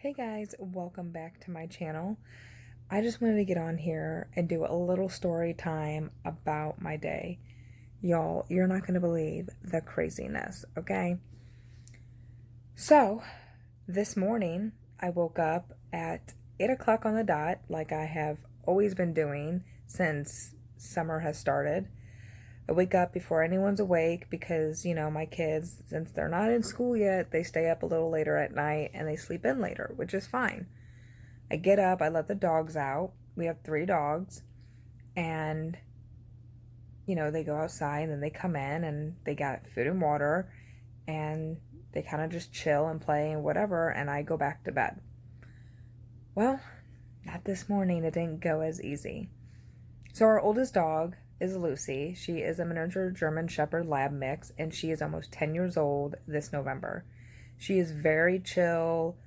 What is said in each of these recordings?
Hey guys, welcome back to my channel. I just wanted to get on here and do a little story time about my day. Y'all, you're not going to believe the craziness, okay? So, this morning I woke up at 8 o'clock on the dot, like I have always been doing since summer has started. I wake up before anyone's awake because, my kids, since they're not in school yet, they stay up a little later at night and they sleep in later, which is fine. I get up, I let the dogs out. We have 3 dogs, and, they go outside and then they come in and they got food and water and they kind of just chill and play and whatever, and I go back to bed. Well, not this morning. It didn't go as easy. So our oldest dog is Lucy. She is a miniature German Shepherd Lab mix, and she is almost 10 years old this November. She is very chill,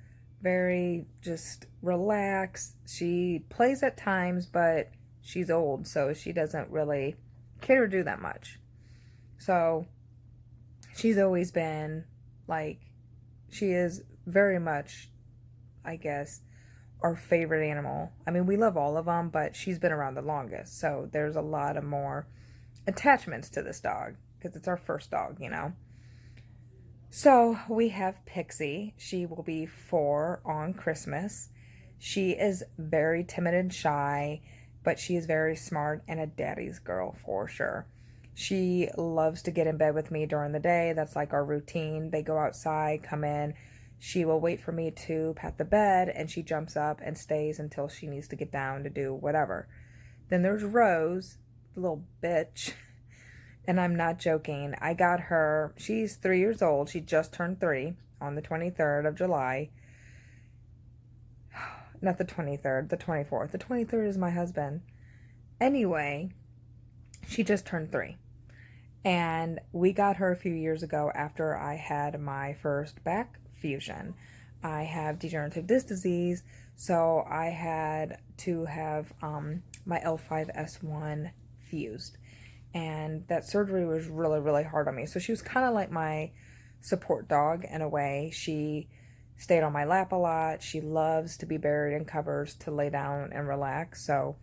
very just relaxed. She plays at times, but she's old, so she doesn't really care to do that much. So she's always been like, she is very much, I guess, our favorite animal. I mean, we love all of them, but she's been around the longest, so there's a lot of more attachments to this dog because it's our first dog. So we have Pixie. She will be 4 on Christmas. She is very timid and shy, but she is very smart and a daddy's girl for sure. She loves to get in bed with me during the day. That's like our routine. They go outside, come in. She will wait for me to pat the bed, and she jumps up and stays until she needs to get down to do whatever. Then there's Rose, the little bitch, and I'm not joking. I got her, she's 3 years old. She just turned 3 on the 23rd of July. Not the 23rd, the 24th. The 23rd is my husband. Anyway, she just turned 3. And we got her a few years ago after I had my first back fusion. I have degenerative disc disease, so I had to have my L5-S1 fused. And that surgery was really, really hard on me. So she was kind of like my support dog in a way. She stayed on my lap a lot. She loves to be buried in covers to lay down and relax. So,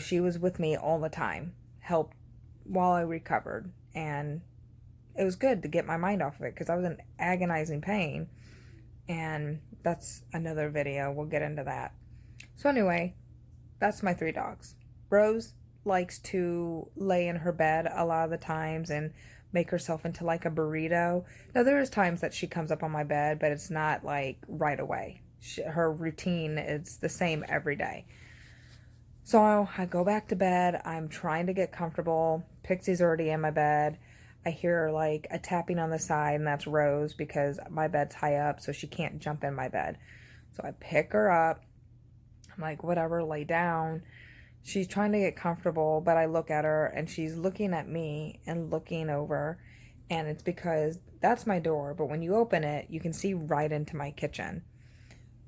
she was with me all the time, helped while I recovered. And it was good to get my mind off of it because I was in agonizing pain. And that's another video. We'll get into that. So anyway, that's my 3 dogs. Rose likes to lay in her bed a lot of the times and make herself into like a burrito. Now, there is times that she comes up on my bed, but it's not like right away. Her routine is the same every day. So I go back to bed. I'm trying to get comfortable. Pixie's already in my bed. I hear like a tapping on the side, and that's Rose because my bed's high up, so she can't jump in my bed. So I pick her up. I'm like, whatever, lay down. She's trying to get comfortable, but I look at her and she's looking at me and looking over, and it's because that's my door, but when you open it, you can see right into my kitchen.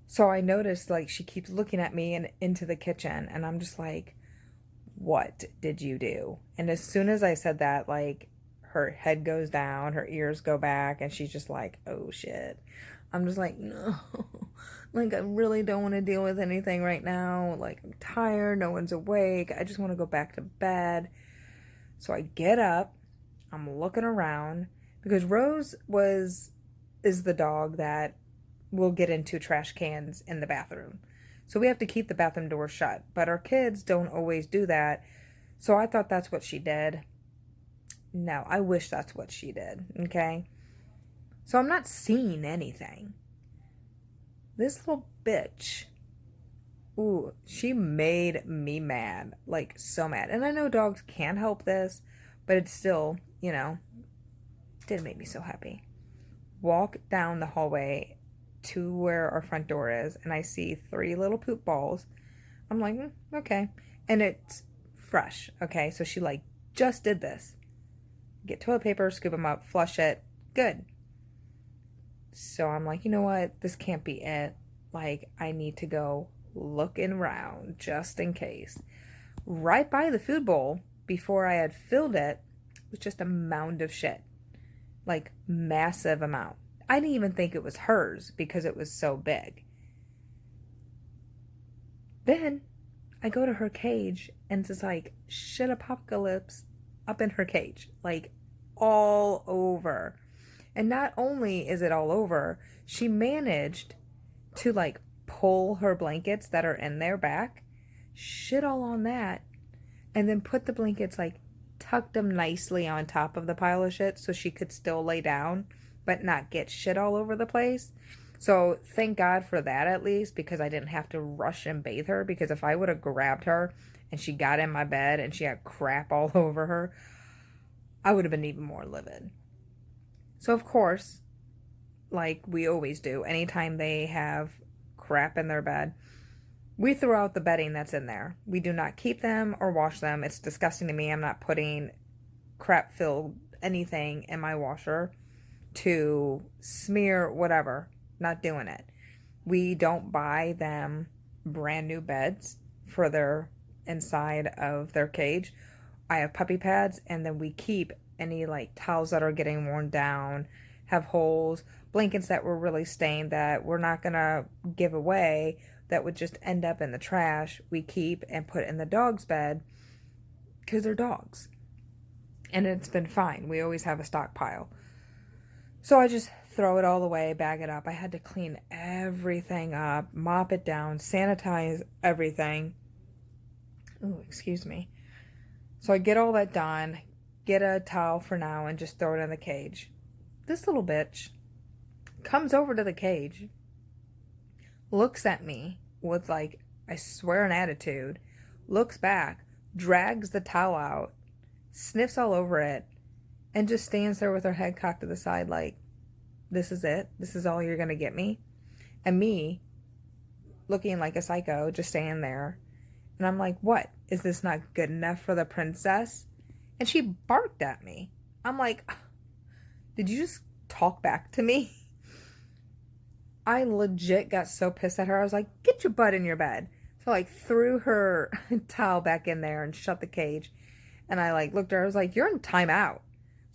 So I noticed like she keeps looking at me and into the kitchen, and I'm just like, what did you do? And as soon as I said that, like, her head goes down, her ears go back, and she's just like, oh shit. I'm just like, no, like, I really don't want to deal with anything right now. Like, I'm tired, no one's awake, I just want to go back to bed. So I get up, I'm looking around, because Rose is the dog that will get into trash cans in the bathroom. So we have to keep the bathroom door shut, but our kids don't always do that. So I thought that's what she did. No, I wish that's what she did, okay? So I'm not seeing anything. This little bitch, ooh, she made me mad, like so mad. And I know dogs can't help this, but it's still, didn't make me so happy. Walk down the hallway to where our front door is, and I see 3 little poop balls. I'm like, okay. And it's fresh, okay? So she like just did this. Get toilet paper, scoop them up, flush it. Good. So I'm like, you know what? This can't be it. Like, I need to go looking around just in case. Right by the food bowl, before I had filled it, was just a mound of shit. Like, massive amount. I didn't even think it was hers because it was so big. Then I go to her cage and it's like shit apocalypse up in her cage, like all over. And not only is it all over, she managed to like pull her blankets that are in there back, shit all on that, and then put the blankets like tucked them nicely on top of the pile of shit so she could still lay down but not get shit all over the place. So thank God for that at least, because I didn't have to rush and bathe her, because if I would have grabbed her and she got in my bed and she had crap all over her, I would have been even more livid. So of course, like we always do, anytime they have crap in their bed, we throw out the bedding that's in there. We do not keep them or wash them. It's disgusting to me. I'm not putting crap filled anything in my washer to smear whatever. Not doing it. We don't buy them brand new beds for their inside of their cage. I have puppy pads, and then we keep any like towels that are getting worn down, have holes, blankets that were really stained that we're not gonna give away, that would just end up in the trash. We keep and put in the dog's bed because they're dogs. And it's been fine. We always have a stockpile. So I just throw it all away, bag it up. I had to clean everything up, mop it down, sanitize everything. Ooh, excuse me. So I get all that done, get a towel for now, and just throw it in the cage. This little bitch comes over to the cage, looks at me with like, I swear, an attitude, looks back, drags the towel out, sniffs all over it, and just stands there with her head cocked to the side like, this is it? This is all you're going to get me? And me, looking like a psycho, just standing there. And I'm like, what? Is this not good enough for the princess? And she barked at me. I'm like, did you just talk back to me? I legit got so pissed at her. I was like, get your butt in your bed. So I like threw her towel back in there and shut the cage. And I like looked at her. I was like, you're in timeout.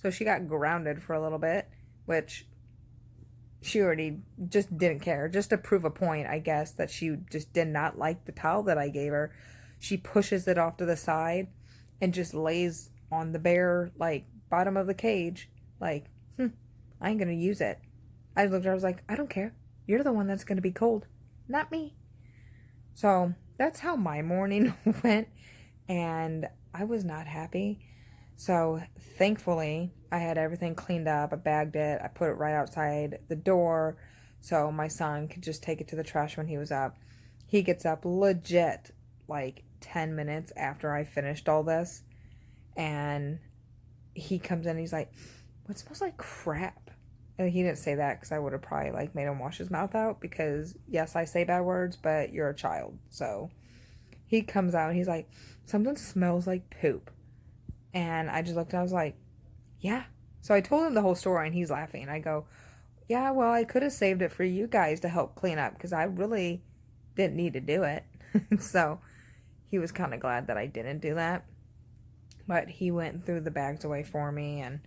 So she got grounded for a little bit, which she already just didn't care. Just to prove a point, I guess, that she just did not like the towel that I gave her. She pushes it off to the side and just lays on the bare, like, bottom of the cage. Like, I ain't gonna use it. I looked at her, I was like, I don't care. You're the one that's gonna be cold, not me. So that's how my morning went, and I was not happy. So thankfully, I had everything cleaned up. I bagged it. I put it right outside the door so my son could just take it to the trash when he was up. He gets up legit like 10 minutes after I finished all this. And he comes in and he's like, what smells like crap? And he didn't say that because I would have probably like made him wash his mouth out, because yes, I say bad words, but you're a child. So he comes out and he's like, something smells like poop. And I just looked and I was like, yeah. So I told him the whole story and he's laughing. I go, yeah, well, I could have saved it for you guys to help clean up because I really didn't need to do it. So he was kind of glad that I didn't do that. But he went and threw the bags away for me. And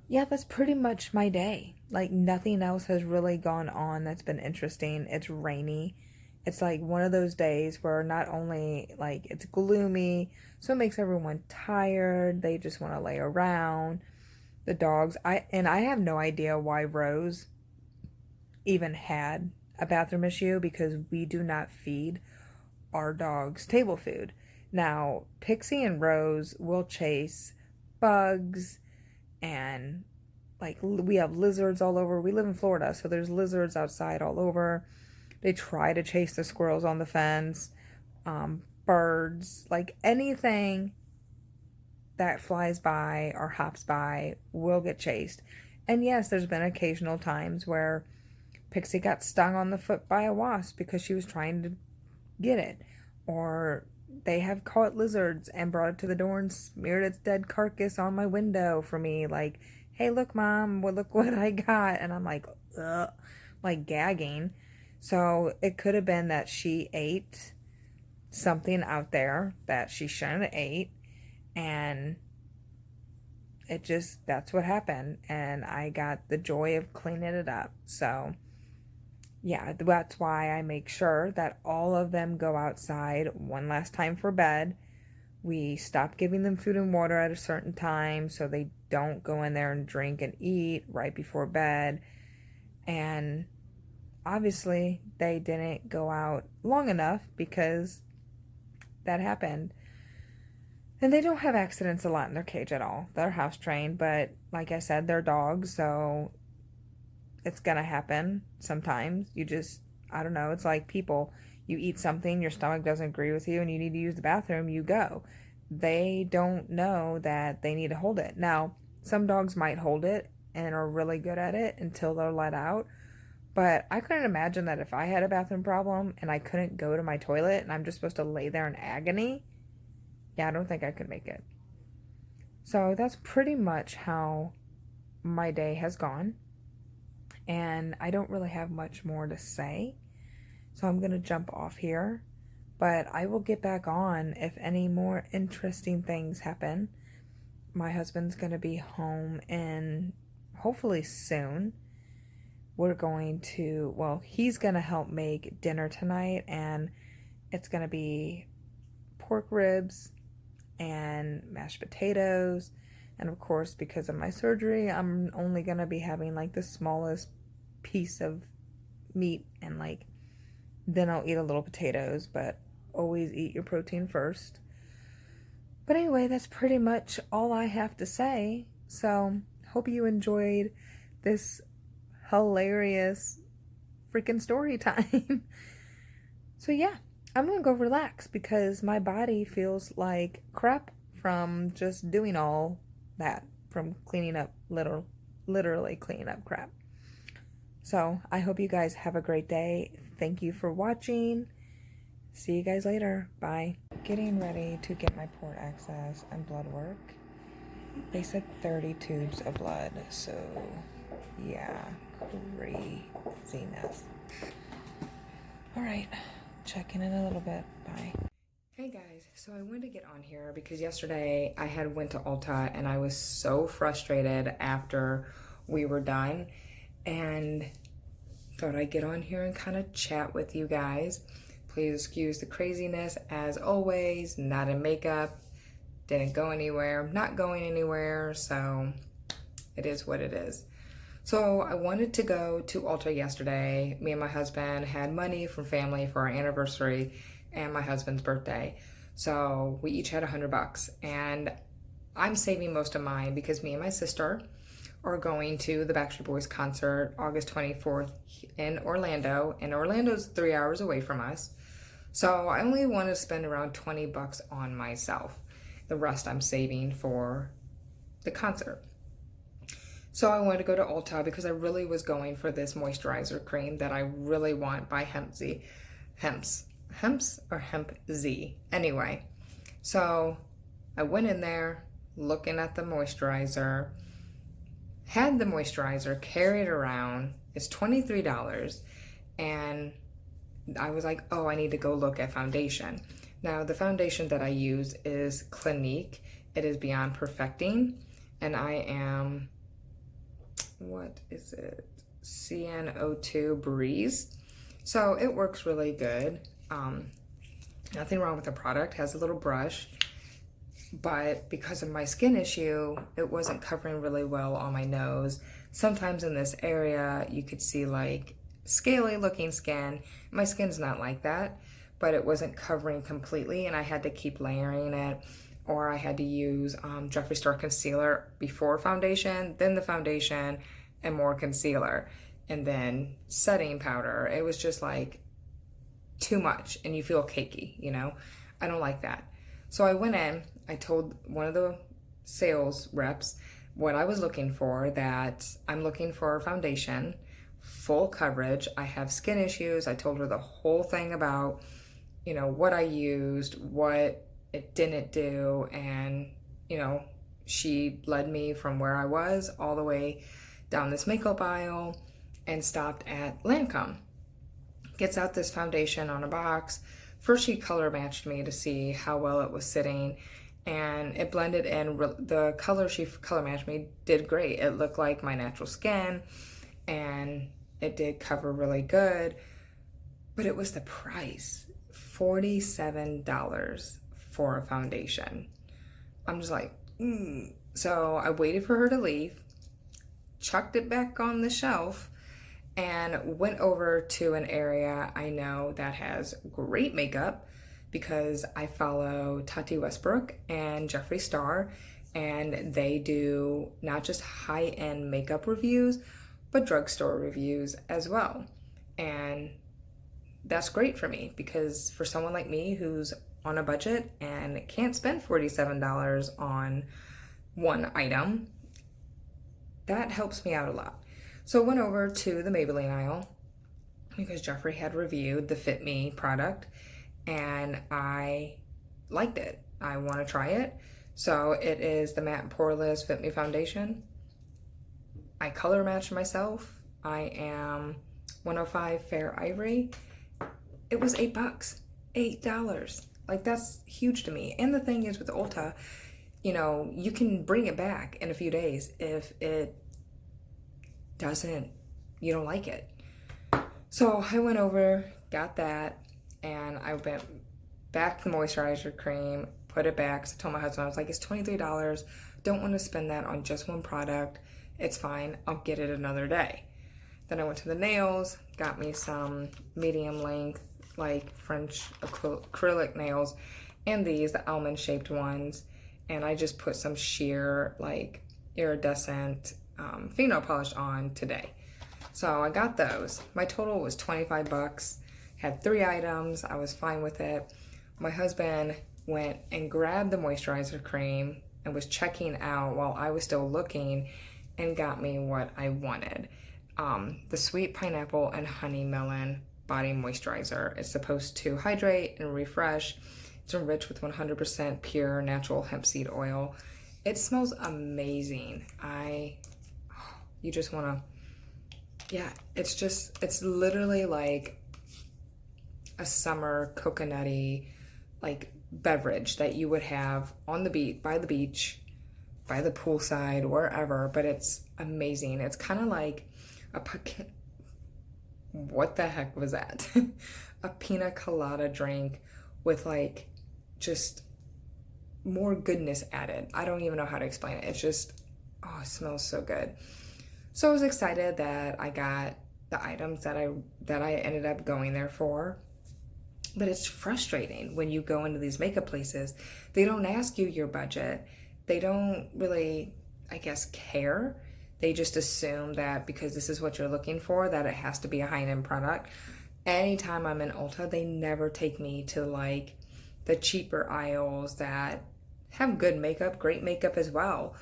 yeah, that's pretty much my day. Like nothing else has really gone on that's been interesting. It's rainy. It's like one of those days where not only like it's gloomy, so it makes everyone tired. They just want to lay around. The dogs, I have no idea why Rose even had a bathroom issue, because we do not feed our dogs table food. Now, Pixie and Rose will chase bugs, and like we have lizards all over. We live in Florida, so there's lizards outside all over. They try to chase the squirrels on the fence, birds, like anything that flies by or hops by will get chased. And yes, there's been occasional times where Pixie got stung on the foot by a wasp because she was trying to get it. Or they have caught lizards and brought it to the door and smeared its dead carcass on my window for me. Like, hey, look, Mom, look what I got. And I'm like, ugh, like gagging. So it could have been that she ate something out there that she shouldn't have ate, and That's what happened. And I got the joy of cleaning it up. So, yeah, that's why I make sure that all of them go outside one last time for bed. We stop giving them food and water at a certain time so they don't go in there and drink and eat right before bed. And obviously, they didn't go out long enough because that happened. And they don't have accidents a lot in their cage at all. They're house trained, but like I said, they're dogs, so it's gonna happen sometimes. I don't know, it's like people. You eat something, your stomach doesn't agree with you, and you need to use the bathroom, you go. They don't know that they need to hold it. Now, some dogs might hold it and are really good at it until they're let out. But I couldn't imagine that if I had a bathroom problem and I couldn't go to my toilet and I'm just supposed to lay there in agony. Yeah, I don't think I could make it. So that's pretty much how my day has gone. And I don't really have much more to say. So I'm going to jump off here. But I will get back on if any more interesting things happen. My husband's going to be home in hopefully soon. He's going to help make dinner tonight, and it's going to be pork ribs and mashed potatoes. And of course, because of my surgery, I'm only going to be having like the smallest piece of meat, and like then I'll eat a little potatoes, but always eat your protein first. But anyway, that's pretty much all I have to say. So, hope you enjoyed this hilarious freaking story time. So yeah, I'm gonna go relax because my body feels like crap from just doing all that, from cleaning up, literally cleaning up crap. So I hope you guys have a great day. Thank you for watching. See you guys later. Bye. Getting ready to get my port access and blood work. They said 30 tubes of blood, so yeah, craziness. All right, checking in a little bit. Bye. Hey guys, so I wanted to get on here because yesterday I had went to Ulta and I was so frustrated after we were done, and thought I'd get on here and kind of chat with you guys. Please excuse the craziness as always, not in makeup, didn't go anywhere, not going anywhere, so it is what it is. So I wanted to go to Ulta yesterday. Me and my husband had money from family for our anniversary and my husband's birthday. So we each had $100, and I'm saving most of mine because me and my sister are going to the Backstreet Boys concert August 24th in Orlando, and Orlando's 3 hours away from us. So I only want to spend around $20 on myself. The rest I'm saving for the concert. So I wanted to go to Ulta because I really was going for this moisturizer cream that I really want by Hemp Z. Anyway, so I went in there looking at the moisturizer, had the moisturizer, carried around. It's $23, and I was like, oh, I need to go look at foundation. Now, the foundation that I use is Clinique. It is Beyond Perfecting, and I am, what is it? CN02 Breeze. So it works really good. Nothing wrong with the product. Has a little brush, but because of my skin issue, it wasn't covering really well on my nose. Sometimes in this area, you could see like scaly looking skin. My skin's not like that, but it wasn't covering completely, and I had to keep layering it, or I had to use Jeffree Star concealer before foundation, then the foundation, and more concealer, and then setting powder. It was just like too much, and you feel cakey, you know? I don't like that. So I went in, I told one of the sales reps what I was looking for, that I'm looking for a foundation, full coverage. I have skin issues. I told her the whole thing about, you know, what I used, what it didn't do, and, you know, she led me from where I was all the way down this makeup aisle and stopped at Lancome. Gets out this foundation on a box. First, she color matched me to see how well it was sitting, and it blended in. The color she color matched me did great. It looked like my natural skin, and it did cover really good. But it was the price, $47 for a foundation. I'm just like, So I waited for her to leave, chucked it back on the shelf, and went over to an area I know that has great makeup because I follow Tati Westbrook and Jeffree Star, and they do not just high-end makeup reviews, but drugstore reviews as well. And that's great for me because for someone like me who's on a budget and can't spend $47 on one item, that helps me out a lot. So I went over to the Maybelline aisle because Jeffree had reviewed the Fit Me product and I liked it. I want to try it. So it is the Matte and Poreless Fit Me Foundation. I color matched myself. I am 105 Fair Ivory. It was $8. $8. Like, that's huge to me. And the thing is with Ulta, you can bring it back in a few days if it you don't like it. So I went over, got that, and I went back the moisturizer cream, put it back. So I told my husband, I was like, it's $23. Don't want to spend that on just one product. It's fine. I'll get it another day. Then I went to the nails, got me some medium length, like French acrylic nails, and the almond shaped ones. And I just put some sheer, like, iridescent fingernail polish on today. So I got those. My total was $25. Had 3 items. I was fine with it. My husband went and grabbed the moisturizer cream and was checking out while I was still looking and got me what I wanted. The Sweet Pineapple and Honey Melon Body Moisturizer. It's supposed to hydrate and refresh. It's enriched with 100% pure natural hemp seed oil. It smells amazing. You just want to, it's literally like a summer coconutty, like, beverage that you would have on the beach, by the beach, by the poolside, wherever, but it's amazing. It's kind of like what the heck was that? A pina colada drink with, like, just more goodness added. I don't even know how to explain it. It's just, it smells so good. So I was excited that I got the items that I ended up going there for. But it's frustrating when you go into these makeup places. They don't ask you your budget. They don't really, I guess, care. They just assume that because this is what you're looking for, that it has to be a high-end product. Anytime I'm in Ulta, they never take me to, like, the cheaper aisles that have good makeup, great makeup as well.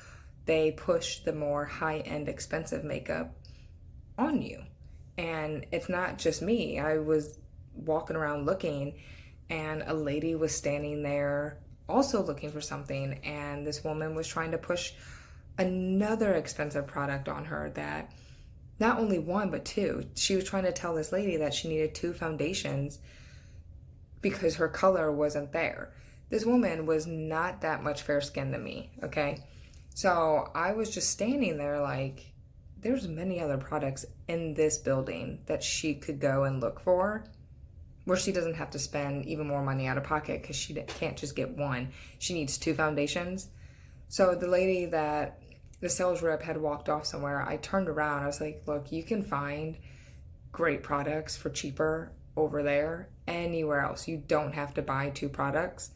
They push the more high-end, expensive makeup on you. And it's not just me. I was walking around looking, and a lady was standing there also looking for something, and this woman was trying to push another expensive product on her that not only one but 2. She was trying to tell this lady that she needed 2 foundations because her color wasn't there. This woman was not that much fair skinned than me, okay? So I was just standing there like, there's many other products in this building that she could go and look for where she doesn't have to spend even more money out of pocket because she can't just get one. She needs 2 foundations. So the lady the sales rep had walked off somewhere. I turned around. I was like, look, you can find great products for cheaper over there anywhere else. You don't have to buy 2 products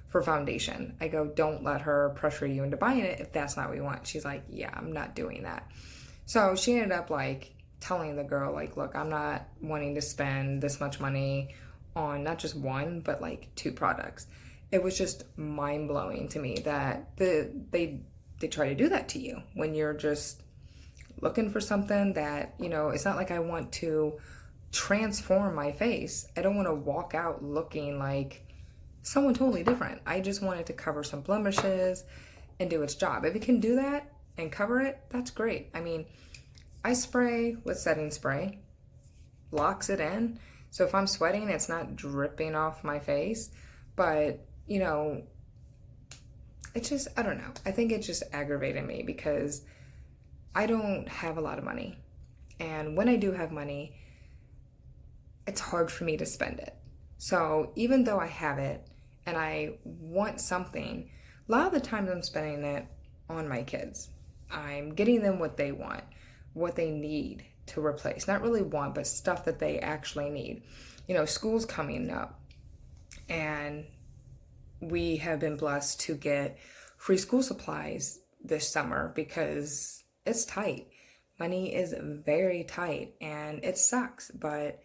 for foundation. I go, don't let her pressure you into buying it if that's not what you want. She's like, yeah, I'm not doing that. So she ended up, like, telling the girl, like, look, I'm not wanting to spend this much money on not just one, but, like, 2 products. It was just mind-blowing to me that they try to do that to you when you're just looking for something that, it's not like I want to transform my face. I don't want to walk out looking like someone totally different. I just want it to cover some blemishes and do its job. If it can do that and cover it, that's great. I mean, I spray with setting spray, locks it in. So if I'm sweating, it's not dripping off my face. But, it's just, I don't know. I think it just aggravated me because I don't have a lot of money. And when I do have money, it's hard for me to spend it. So even though I have it and I want something, a lot of the times I'm spending it on my kids. I'm getting them what they want, what they need to replace. Not really want, but stuff that they actually need. You know, school's coming up and we have been blessed to get free school supplies this summer because it's tight. Money is very tight and it sucks, but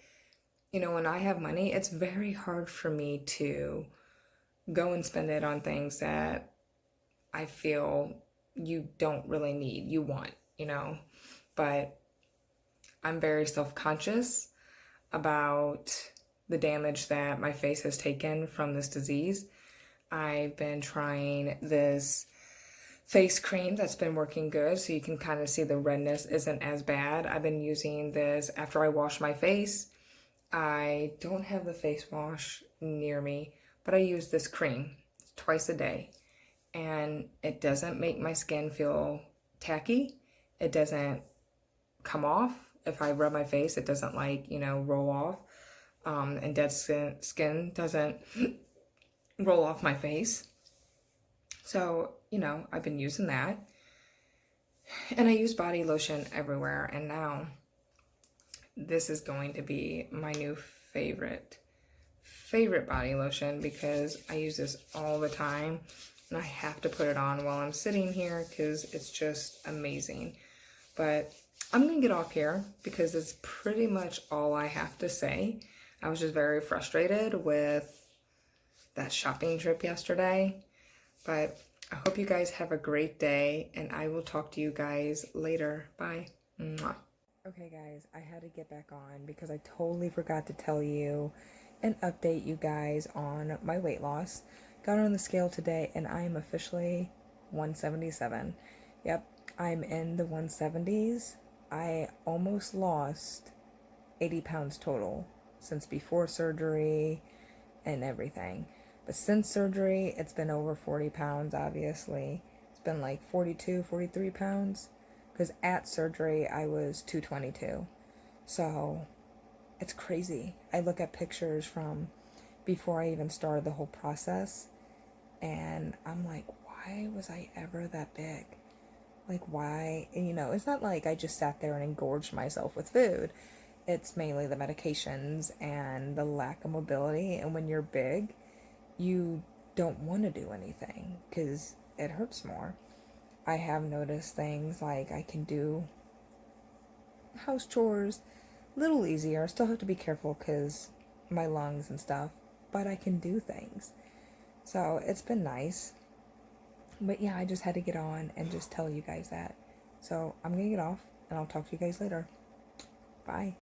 you know, when I have money, it's very hard for me to go and spend it on things that I feel you don't really need, you want, you know. But I'm very self-conscious about the damage that my face has taken from this disease. I've been trying this face cream that's been working good, so you can kind of see the redness isn't as bad. I've been using this after I wash my face. I don't have the face wash near me, but I use this cream twice a day, and it doesn't make my skin feel tacky. It doesn't come off. If I rub my face, it doesn't, like, you know, roll off. And dead skin doesn't roll off my face. So, you know, I've been using that. And I use body lotion everywhere. And now this is going to be my new favorite body lotion because I use this all the time. And I have to put it on while I'm sitting here because it's just amazing. But I'm going to get off here because it's pretty much all I have to say. I was just very frustrated with that shopping trip yesterday. But I hope you guys have a great day, and I will talk to you guys later. Bye. Mwah. Okay, guys, I had to get back on because I totally forgot to tell you and update you guys on my weight loss. Got on the scale today, and I am officially 177. Yep, I'm in the 170s. I almost lost 80 pounds total since before surgery and everything. But since surgery, it's been over 40 pounds, obviously. It's been like 42, 43 pounds. Because at surgery, I was 222. So, it's crazy. I look at pictures from before I even started the whole process. And I'm like, why was I ever that big? Like, why? And, you know, it's not like I just sat there and engorged myself with food. It's mainly the medications and the lack of mobility. And when you're big, you don't want to do anything because it hurts more. I have noticed things like I can do house chores a little easier. I still have to be careful because my lungs and stuff, but I can do things. So it's been nice. But yeah, I just had to get on and just tell you guys that. So I'm going to get off and I'll talk to you guys later. Bye.